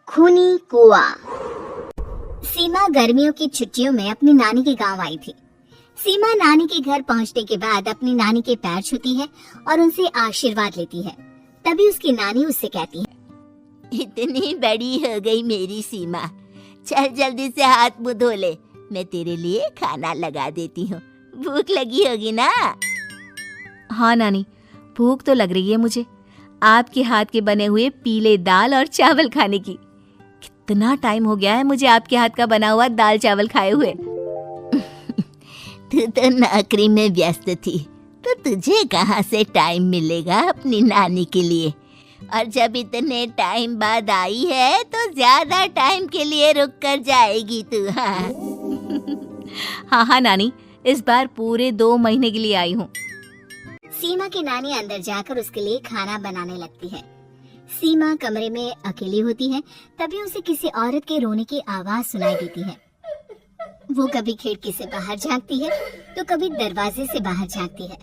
खूनी कुआं। सीमा गर्मियों की छुट्टियों में अपनी नानी के गांव आई थी। सीमा नानी के घर पहुंचने के बाद अपनी नानी के पैर छूती है और उनसे आशीर्वाद लेती है। तभी उसकी नानी उससे कहती है, इतनी बड़ी हो गई मेरी सीमा, चल जल्दी से हाथ मुंह धो ले, मैं तेरे लिए खाना लगा देती हूँ। भूख लगी होगी ना? हाँ नानी, भूख तो लग रही है मुझे, आपके हाथ के बने हुए पीले दाल और चावल खाने की। कितना टाइम हो गया है मुझे आपके हाथ का बना हुआ दाल चावल खाए हुए। तू तो नौकरी में व्यस्त थी, तो तुझे कहाँ से टाइम मिलेगा अपनी नानी के लिए? और जब इतने टाइम बाद आई है तो ज्यादा टाइम के लिए रुक कर जाएगी तू। हाँ नानी, इस बार पूरे 2 महीने के लिए आई हूँ। सीमा की नानी अंदर जाकर उसके लिए खाना बनाने लगती है। सीमा कमरे में अकेली होती है, तभी उसे किसी औरत के रोने की आवाज सुनाई देती है। वो कभी खिड़की से बाहर झांकती है तो कभी दरवाजे से बाहर झांकती है।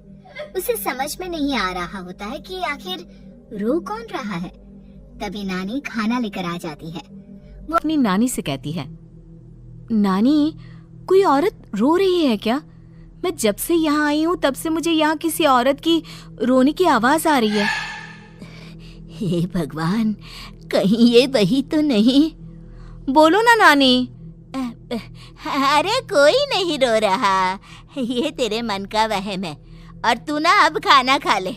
उसे समझ में नहीं आ रहा होता है कि आखिर रो कौन रहा है। तभी नानी खाना लेकर आ जाती है। वो अपनी नानी से कहती है, नानी, कोई औरत रो रही है क्या? मैं जब से यहाँ आई हूँ तब से मुझे यहाँ किसी औरत की रोने की आवाज आ रही है। हे भगवान, कहीं ये वही तो नहीं? बोलो ना नानी। अरे कोई नहीं रो रहा, ये तेरे मन का वहम है। और तू ना अब खाना खा ले,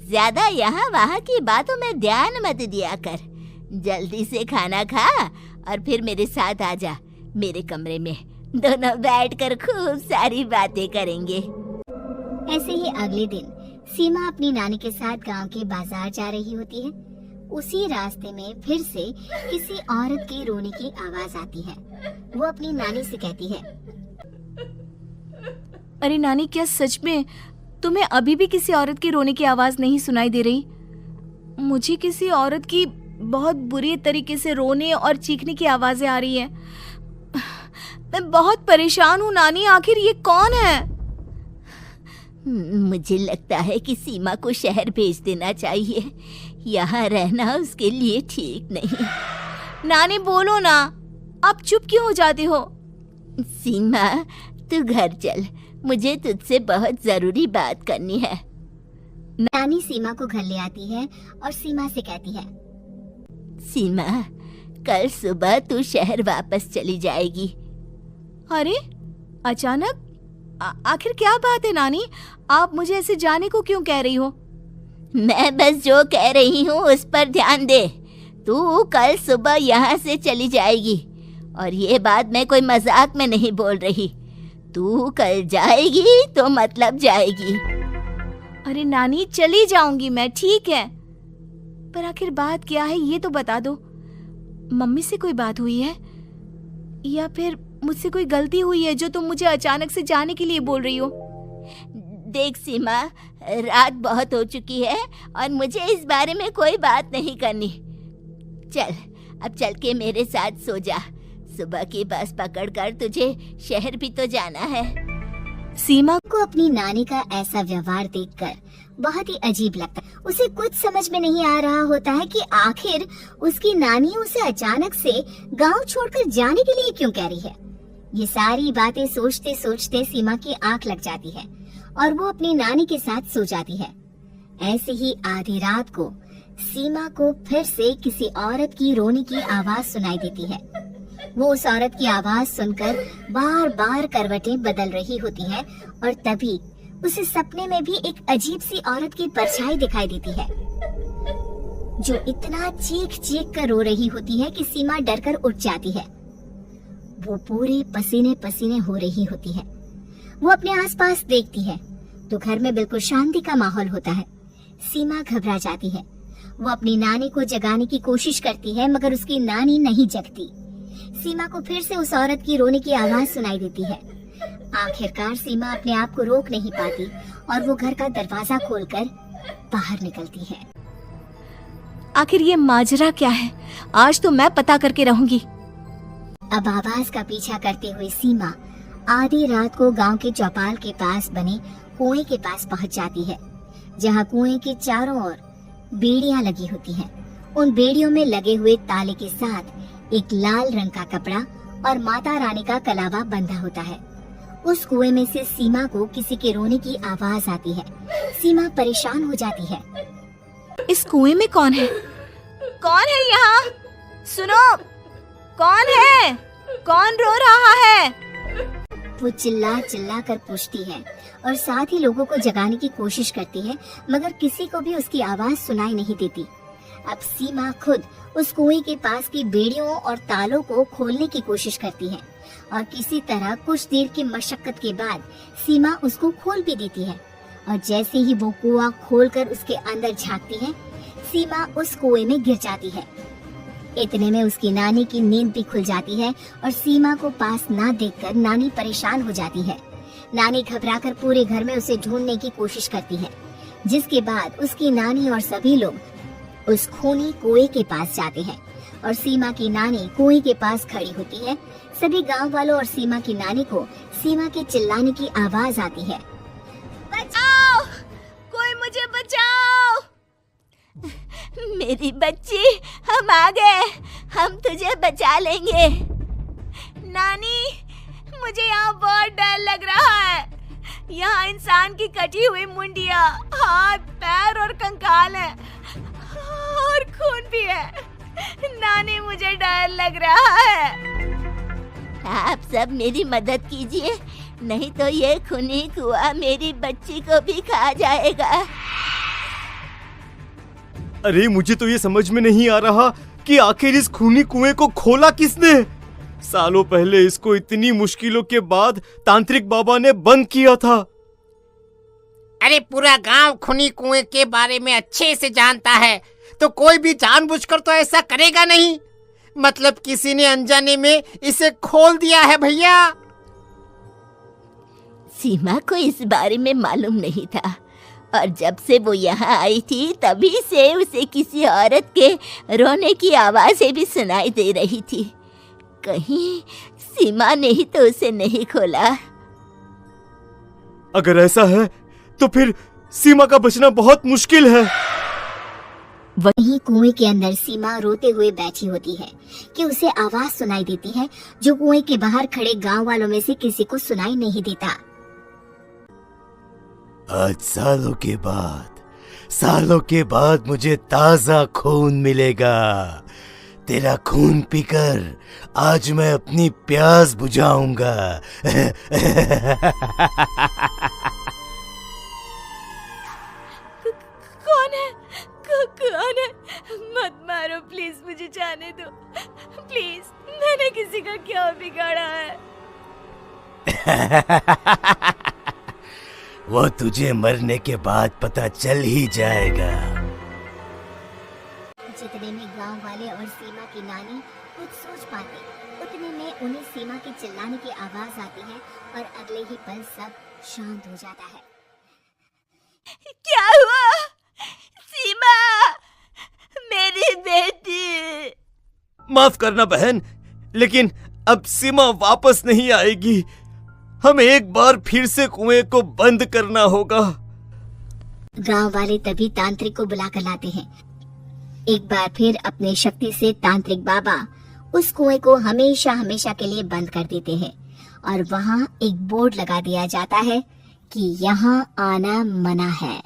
ज्यादा यहाँ वहाँ की बातों में ध्यान मत दिया कर। जल्दी से खाना खा और फिर मेरे साथ आ जा मेरे कमरे में, दोनों बैठकर खूब सारी बातें करेंगे। ऐसे ही अगले दिन सीमा अपनी नानी के साथ गांव के बाजार जा रही होती है। उसी रास्ते में फिर से किसी औरत के रोने की आवाज आती है। वो अपनी नानी से कहती है, अरे नानी, क्या सच में तुम्हें अभी भी किसी औरत की रोने की आवाज नहीं सुनाई दे रही? मुझे किसी औरत की बहुत बुरी तरीके से रोने और चीखने की आवाजें आ रही हैं। मैं बहुत परेशान हूँ नानी, आखिर ये कौन है? मुझे लगता है कि सीमा को शहर भेज देना चाहिए, यहाँ रहना उसके लिए ठीक नहीं। नानी बोलो ना, आप चुप क्यों हो जाते हो? सीमा, तू घर चल, मुझे तुझसे बहुत जरूरी बात करनी है। नानी सीमा को घर ले आती है और सीमा से कहती है, सीमा, कल सुबह तू शहर वापस चली जाएगी। अरे अचानक? आखिर क्या बात है नानी, आप मुझे ऐसे जाने को क्यों कह रही हो? मैं बस जो कह रही हूँ उस पर ध्यान दे। तू कल सुबह यहाँ से चली जाएगी, और ये बात मैं कोई मजाक में नहीं बोल रही। तू कल जाएगी तो मतलब जाएगी। अरे नानी, चली जाऊंगी मैं, ठीक है, पर आखिर बात क्या है ये तो बता दो। मम्मी से कोई बात हुई है या फिर मुझसे कोई गलती हुई है जो तुम मुझे अचानक से जाने के लिए बोल रही हो? देख सीमा, रात बहुत हो चुकी है और मुझे इस बारे में कोई बात नहीं करनी। चल, अब चल के मेरे साथ सो जा। सुबह की बस पकड़कर तुझे शहर भी तो जाना है। सीमा को अपनी नानी का ऐसा व्यवहार देखकर बहुत ही अजीब लगता है। उसे कुछ समझ में नहीं आ रहा होता है कि आखिर उसकी नानी उसे अचानक से गांव छोड़कर जाने के लिए क्यों कह रही है। ये सारी बातें सोचते सोचते सीमा की आंख लग जाती है और वो अपनी नानी के साथ सो जाती है। ऐसे ही आधी रात को सीमा को फिर से किसी औरत की रोने की आवाज सुनाई देती है। वो उस औरत की आवाज सुनकर बार बार करवटें बदल रही होती है और तभी उसे सपने में भी एक अजीब सी औरत की परछाई दिखाई देती है, जो इतना चीख चीख कर रो रही होती है कि सीमा डरकर उठ जाती है। वो पूरे पसीने पसीने हो रही होती है। वो अपने आसपास देखती है तो घर में बिल्कुल शांति का माहौल होता है। सीमा घबरा जाती है। वो अपनी नानी को जगाने की कोशिश करती है, मगर उसकी नानी नहीं जगती। सीमा को फिर से उस औरत की रोने की आवाज सुनाई देती है। आखिरकार सीमा अपने आप को रोक नहीं पाती और वो घर का दरवाजा खोलकर बाहर निकलती है। आखिर ये माजरा क्या है? आज तो मैं पता करके रहूंगी। अब आवाज का पीछा करते हुए सीमा आधी रात को गांव के चौपाल के पास बने कुएं के पास पहुंच जाती है, जहां कुएं के चारों ओर बेड़ियां लगी होती हैं। उन बेड़ियों में लगे हुए ताले के साथ एक लाल रंग का कपड़ा और माता रानी का कलावा बंधा होता है। उस कुएं में से सीमा को किसी के रोने की आवाज आती है। सीमा परेशान हो जाती है। इस कुएं में कौन है? कौन है यहाँ? सुनो, कौन है? कौन रो रहा है? वो चिल्ला चिल्ला कर पूछती है और साथ ही लोगों को जगाने की कोशिश करती है, मगर किसी को भी उसकी आवाज सुनाई नहीं देती। अब सीमा खुद उस कुएं के पास की बेड़ियों और तालों को खोलने की कोशिश करती है और किसी तरह कुछ देर की मशक्कत के बाद सीमा उसको खोल भी देती है। और जैसे ही वो कुआं खोलकर उसके अंदर झांकती है, सीमा उस कुएं में गिर जाती है। इतने में उसकी नानी की नींद भी खुल जाती है और सीमा को पास ना देखकर नानी परेशान हो जाती है। नानी घबराकर पूरे घर में उसे ढूंढने की कोशिश करती है, जिसके बाद उसकी नानी और सभी लोग उस खूनी कुएं के पास जाते हैं और सीमा की नानी कुएं के पास खड़ी होती है। सभी गांव वालों और सीमा की नानी को सीमा के चिल्लाने की आवाज आती है। बचाओ! कोई मुझे बचाओ! मेरी बच्ची, हम आ गए, हम तुझे बचा लेंगे। नानी, मुझे यहाँ बहुत डर लग रहा है। यहाँ इंसान की कटी हुई मुंडिया, हाथ, पैर और कंकाल है और खून भी है। नानी, मुझे डर लग रहा है। आप सब मेरी मदद कीजिए, नहीं तो ये खूनी कुआं मेरी बच्ची को भी खा जाएगा। अरे मुझे तो ये समझ में नहीं आ रहा कि आखिर इस खूनी कुएं को खोला किसने। सालों पहले इसको इतनी मुश्किलों के बाद तांत्रिक बाबा ने बंद किया था। अरे पूरा गांव खूनी कुएं के बारे में अच्छे से जानता है, तो कोई भी जानबूझकर तो ऐसा करेगा नहीं। मतलब किसी ने अनजाने में इसे खोल दिया है भैया। सीमा को इस बारे में मालूम नहीं था और जब से वो यहाँ आई थी तभी से उसे किसी औरत के रोने की आवाजें भी सुनाई दे रही थी। कहीं सीमा ने ही तो उसे नहीं खोला। अगर ऐसा है तो फिर सीमा का बचना बहुत मुश्किल है। वहीं कुएं के अंदर सीमा रोते हुए बैठी होती है कि उसे आवाज सुनाई देती है जो कुएं के बाहर खड़े गांव वालों में से किसी को सुनाई नहीं देता। आज सालों के बाद मुझे ताजा खून मिलेगा। तेरा खून पीकर आज मैं अपनी प्यास बुझाऊंगा। कौन है? मत मारो प्लीज, मुझे जाने दो प्लीज। मैंने किसी का क्या बिगाड़ा है? वो तुझे मरने के बाद पता चल ही जाएगा। जितने में गांव वाले और सीमा की नानी कुछ सोच पाते, उतने में उन्हें सीमा के चिल्लाने की आवाज आती है और अगले ही पल सब शांत हो जाता है। क्या हुआ? सीमा, मेरी बेटी। माफ करना बहन, लेकिन अब सीमा वापस नहीं आएगी। हमें एक बार फिर से कुएं को बंद करना होगा। गांव वाले तभी तांत्रिक को बुला कर लाते हैं। एक बार फिर अपनी शक्ति से तांत्रिक बाबा उस कुएं को हमेशा हमेशा के लिए बंद कर देते हैं और वहां एक बोर्ड लगा दिया जाता है कि यहाँ आना मना है।